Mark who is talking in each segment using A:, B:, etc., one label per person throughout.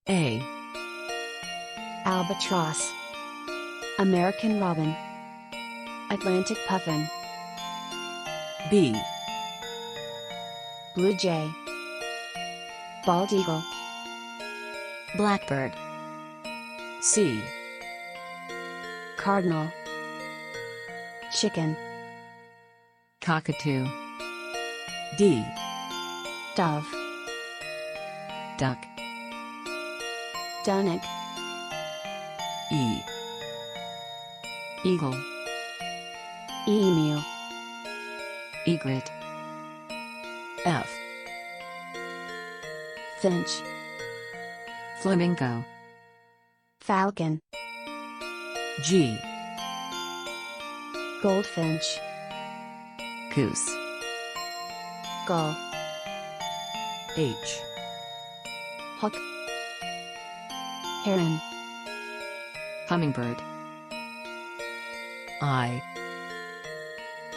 A: A.
B: Albatross, American robin, Atlantic puffin,
A: B.
B: blue jay, bald eagle, blackbird,
A: C.
B: cardinal, chicken,
A: Cockatoo. D.
B: dove,
A: Duck.
B: dunnock,
A: E. Eagle.
B: emu,
A: Egret. F.
B: finch,
A: Flamingo.
B: falcon,
A: G.
B: goldfinch,
A: Goose.
B: gull,
A: H.
B: hawk, heron,
A: Hummingbird. I.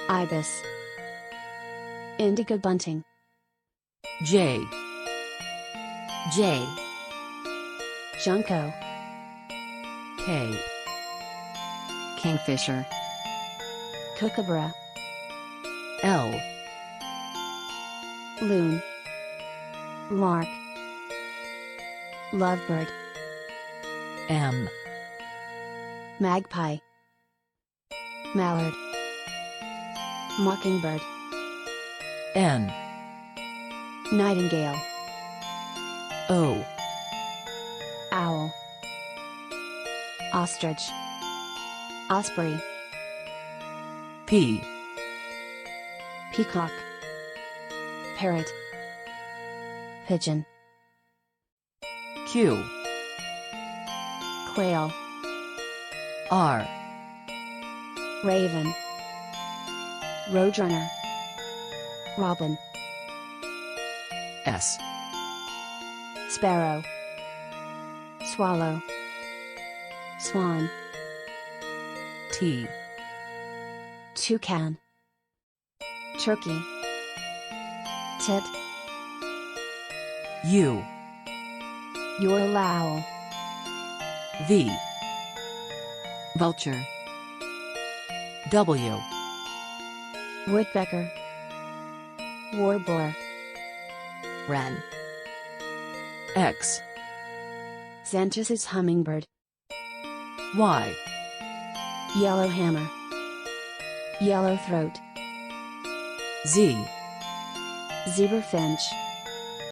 B: ibis, indigo bunting,
A: J.
B: jay, junco,
A: K. Kingfisher.
B: kookaburra,
A: L.
B: loon, lark, lovebird,
A: M.
B: magpie, mallard, mockingbird,
A: N.
B: nightingale,
A: O.
B: owl, ostrich, osprey,
A: P.
B: peacock, parrot, pigeon,
A: Q.
B: quail,
A: R.
B: raven, roadrunner, robin,
A: S.
B: sparrow, swallow, swan,
A: T.
B: toucan, turkey, tit,
A: U.
B: yodel owl,
A: V. Vulture. W.
B: woodpecker, warbler,
A: Wren. X.
B: xanthus's hummingbird,
A: Y.
B: yellowhammer, yellowthroat,
A: Z.
B: zebrafinch,